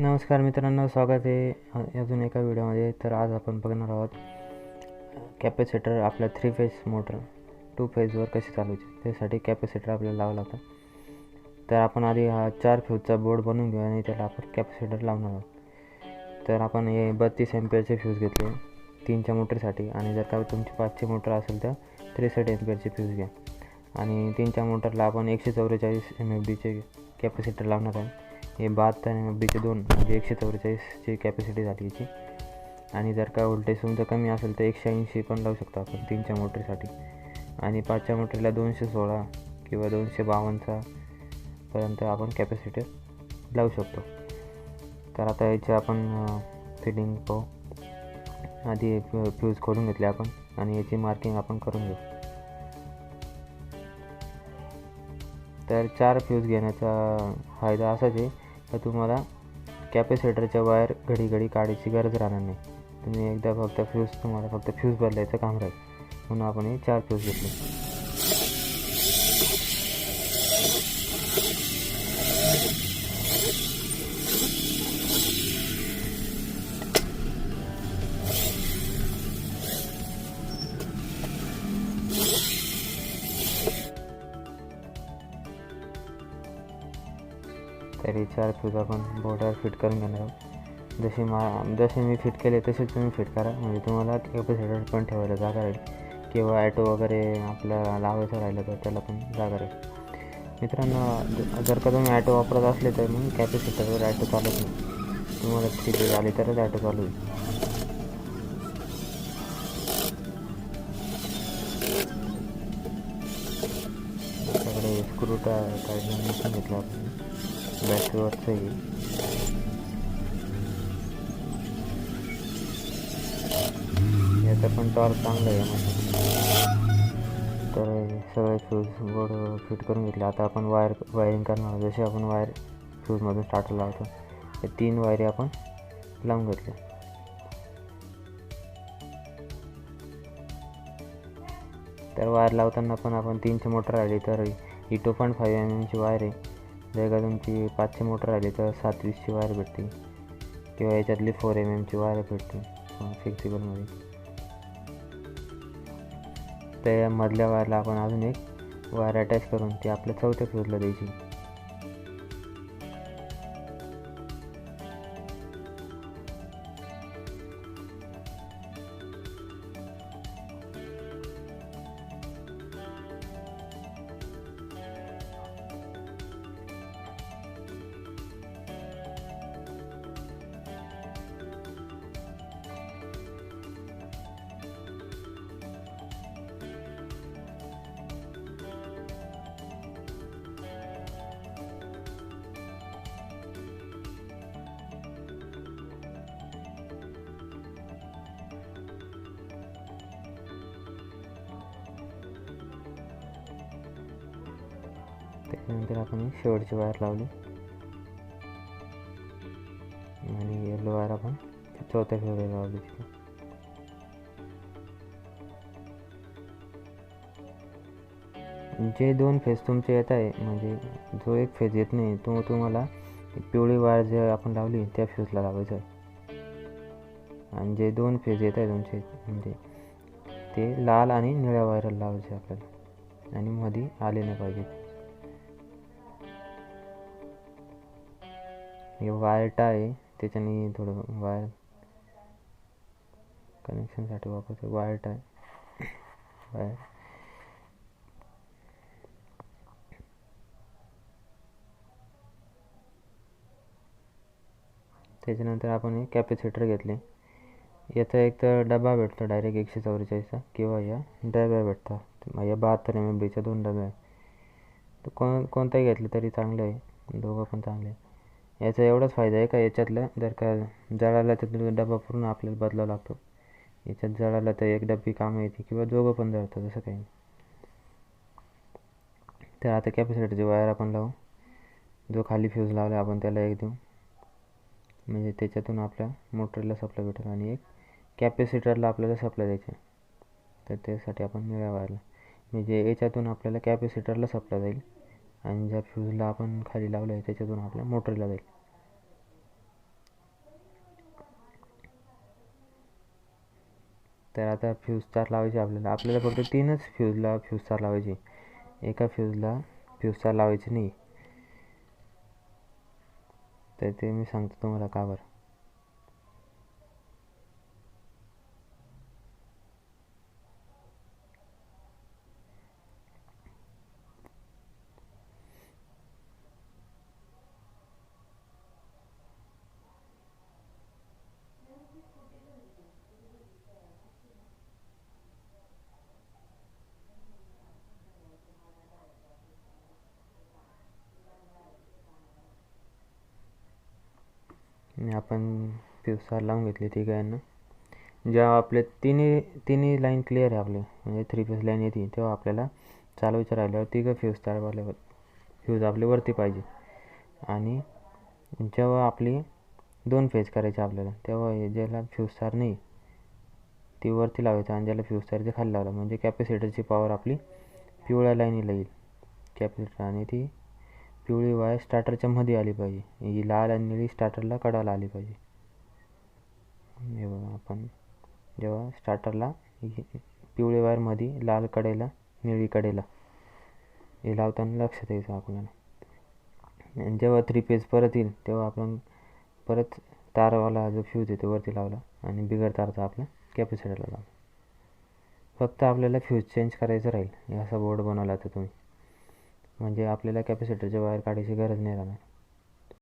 नमस्कार मित्रांनो, स्वागत आहे अजून एका व्हिडिओमध्ये. तर आज आपण बघणार आहोत कॅपॅसिटर आपल्या 3 फेज मोटर 2 फेजवर कशी चालवायची. त्यासाठी कॅपॅसिटर आपल्याला लावावं लागतं. तर आपण आधी हा 4 फ्यूजचा बोर्ड बनवून घेऊ आणि त्याला आपण कॅपॅसिटर लावणार आहोत. तर आपण हे 32 एम्पियरचे फ्यूज घेतले 3च्या मोटरसाठी, आणि जर का तुमची 5ची मोटर असेल तर 63 एम्पियरचे फ्यूज घ्या. आणि 3च्या मोटरला आपण 144 MFDचे कॅपॅसिटर लावणार आहे. हे 72 MFDचे 2 म्हणजे 144ची कॅपॅसिटी झाली याची. आणि जर का व्होल्टेज तुमचं कमी असेल तर 180 पण लावू शकतो आपण 3च्या मोटरसाठी. आणि 5च्या मोटरला 216 किंवा 252चा पर्यंत आपण कॅपॅसिटर लावू शकतो. तर आता याची आपण फिटिंग पाहू. आधी फ्यूज खोलून घेतले आपण आणि याची मार्किंग आपण करून घेऊ. तर 4 फ्यूज घेण्याचा फायदा असाच आहे तर तुम्हाला कॅपॅसिटरच्या वायर घडी काढायची गरज राहणार नाही. तुम्ही एकदा तुम्हाला फक्त फ्यूज बदलायचं काम राहील. म्हणून आपण हे 4 फ्यूज घेतले. तर हे 4 फ्यूज आपण बोर्डावर फिट करून घेणार आहोत. जसे मी फिट केले तसेच तुम्ही फिट करा, म्हणजे तुम्हाला कॅपॅसिटर पण ठेवायला जागा राहील. किंवा ॲटो वगैरे आपल्याला लावायचं राहिलं तर त्याला पण जागा राहील. मित्रांनो, जर का तुम्ही ॲटो वापरत असले तर मग कॅपॅसिटरवर ॲटो चालत नाही. तुम्हाला स्थिती आली तरच ॲटो चालू होईल. आपल्याकडे स्क्रू टाईटला मशीन घेतलं आपण, बॅटरीवरचं आहे. याचं पण टॉर्क चांगलं आहे मशीन. तर सगळे फ्यूज बोर्ड फिट करून घेतले. आता आपण वायरिंग करणार आहोत. जसे आपण वायर फ्यूजमधून स्टार्टर लावतो ते 3 वायरी आपण लावून घेतले. तर वायर लावताना पण आपण 3ची मोटर राहिली तर ही 2.5 mmची वायर आहे. जर का तुमची 5ची मोटर राहिली तर 720ची वायर भेटते, किंवा याच्यातली 4 mmची वायर भेटते फ्लेक्सिबलमध्ये. त्या मधल्या वायरला आपण अजून एक वायर अटॅच करून ती आपल्या 4थ्या फ्यूजला द्यायची. त्याच्यानंतर आपण शेवटची वायर लावली आणि येलो वायर आपण 4थ्या फ्यूजला लावली. जे 2 फेज तुमचे येत आहे, म्हणजे जो एक फेज येत नाही तो तुम्हाला पिवळी वायर जे आपण लावली त्या फ्यूजला लावायचं आहे. आणि जे 2 फेज येत आहे तुमचे, म्हणजे ते लाल आणि निळ्या वायरला लावायचे आपल्याला, आणि मध्ये आले नाही पाहिजे. हे वायर टाय आहे, त्याच्याने थोडं वायर कनेक्शनसाठी वापरतो वायर टाय वायर. त्याच्यानंतर आपण हे कॅपॅसिटर घेतले. याचा एक तर डबा भेटतो डायरेक्ट 144चा, किंवा या डब्या भेटतात. या 72 MFDच्या 2 डब्या आहे. तर कोणताही घेतलं तरी चांगलं आहे, दोघं पण चांगले आहे. याचा एवढाच फायदा आहे का याच्यातलं जर का जळाला तर डबा पूर्ण आपल्याला बदलावा लागतो. याच्यात जळाला तर एक डब्बी कामं येते, किंवा दोघं पण जळतं, तसं काही नाही. तर आता कॅपॅसिटरची वायर आपण लावू. जो खाली फ्यूज लावला आपण त्याला एक देऊ, म्हणजे त्याच्यातून आपल्या मोटरला सप्लाय भेटेल. आणि एक कॅपॅसिटरला आपल्याला सप्लाय द्यायचे, तर त्यासाठी आपण निळ्या वायरला, म्हणजे याच्यातून आपल्याला कॅपॅसिटरला सप्लाय जाईल, आणि ज्या फ्यूजला आपण खाली लावलं आहे त्याच्यातून आपल्या मोटरला जाईल. तर आता फ्यूज तार लावायचे आपल्याला फक्त 3च फ्यूजला फ्यूज तार लावायची, एका फ्यूजला फ्यूज तार लावायची नाही. तर ते मी सांगतो तुम्हाला का बरं. आपण फ्यूज तार लावून घेतले ठीक आहे ना. जेव्हा आपले तिन्ही लाईन क्लिअर आहे आपले, म्हणजे 3 फेज लाईन येते, तेव्हा आपल्याला चालवायचं राहिल्यावर तिघं फ्यूज आपले वरती पाहिजे. आणि जेव्हा आपली 2 फेज करायचे आपल्याला, तेव्हा ज्याला फ्यूज तार नाही ती वरती लावायचं आणि ज्याला फ्यूज तार ते खाली लावलं, म्हणजे कॅपॅसिटरची पॉवर आपली पिवळ्या लाईनीला येईल कॅपॅसिटर. आणि ती पिवळी वायर स्टार्टरच्या मध्ये आली पाहिजे, ही लाल आणि निळी स्टार्टरला कडाला आली पाहिजे. हे बघा, आपण जेव्हा स्टार्टरला पिवळी वायरमध्ये लाल कडेला निळी कडेला हे लावताना लक्षात यायचं आपल्याला. आणि जेव्हा 3 फेज परत येईल तेव्हा आपण परत तारवाला जो फ्यूज आहे तो वरती लावला आणि बिगर तारचा आपला कॅपॅसिटरला लावला. फक्त आपल्याला फ्यूज चेंज करायचं राहील. असा बोर्ड बनवला तर तुम्ही, म्हणजे आपल्याला कॅपॅसिटरच्या वायर काढायची गरज नाही राहणार.